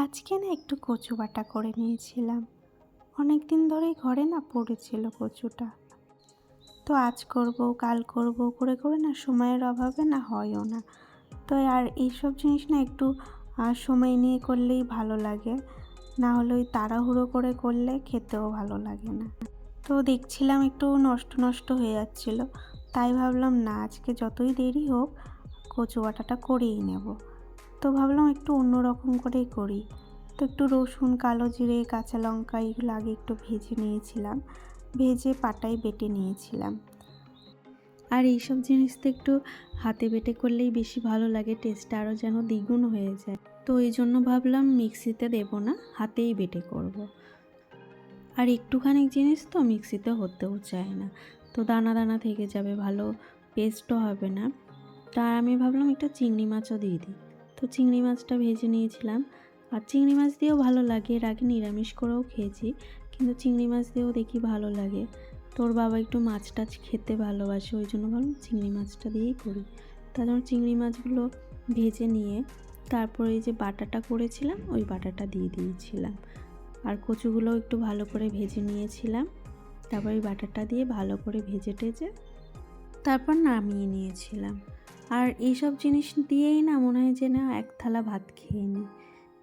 আজকে না একটু কচু বাটা করে নিয়েছিলাম। অনেক দিন ধরেই ঘরে না পড়েছিল কচুটা। তো আজ করব কাল করব করে করে না সময়ের অভাবে না হয়ও না। তো আর এইসব জিনিস না একটু সময় নিয়ে করলেই ভালো লাগে। না হলে ওই তাড়াহুড়ো করে করলে খেতেও ভালো লাগে না। তো দেখছিলাম একটু নষ্ট নষ্ট হয়ে যাচ্ছিল। তাই ভাবলাম না আজকে যতই দেরি হোক কচু বাটাটা করেই নেব। তো ভাবলাম একটু অন্যরকম করেই করি। তো একটু রসুন, কালো জিরে, কাঁচা লঙ্কা এগুলো আগে একটু ভেজে নিয়েছিলাম। ভেজে পাটায় বেটে নিয়েছিলাম। আর এইসব জিনিস তো একটু হাতে বেটে করলেই বেশি ভালো লাগে, টেস্টটা আরও যেন দ্বিগুণ হয়ে যায়। তো এই জন্য ভাবলাম মিক্সিতে দেবো না, হাতেই বেটে করব। আর একটুখানি জিনিস তো মিক্সিতে হতেও চায় না, তো দানা দানা থেকে যাবে, ভালো পেস্টও হবে না। তার আমি ভাবলাম একটা চিংড়ি মাছও দিয়ে দিই। তো চিংড়ি মাছটা ভেজে নিয়েছিলাম। আর চিংড়ি মাছ দিয়েও ভালো লাগে, এর আগে নিরামিষ করেও খেয়েছি, কিন্তু চিংড়ি মাছ দিয়েও দেখি ভালো লাগে। তোর বাবা একটু মাছ টাছ খেতে ভালোবাসে, ওই জন্য ভাবলাম চিংড়ি মাছটা দিয়েই করি। তার জন্য চিংড়ি মাছগুলো ভেজে নিয়ে তারপরে এই যে বাটাটা করেছিলাম ওই বাটাটা দিয়ে দিয়েছিলাম। আর কচুগুলোও একটু ভালো করে ভেজে নিয়েছিলাম। তারপর এই বাটাটা দিয়ে ভালো করে ভেজে টেজে তারপর নামিয়ে নিয়েছিলাম। আর এইসব জিনিস দিয়েই না মনে হয় যে না এক থালা ভাত খেয়ে নিই।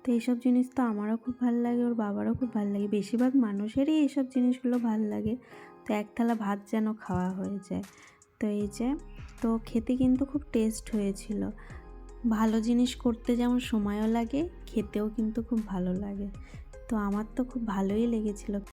তো এইসব জিনিস তো আমারও খুব ভালো লাগে, ওর বাবারও খুব ভালো লাগে, বেশিরভাগ মানুষেরই এইসব জিনিসগুলো ভালো লাগে। তো এক থালা ভাত যেন খাওয়া হয়ে যায়। তো এই যে, তো খেতে কিন্তু খুব টেস্ট হয়েছিল। ভালো জিনিস করতে যেমন সময়ও লাগে, খেতেও কিন্তু খুব ভালো লাগে। তো আমার তো খুব ভালোই লেগেছিল।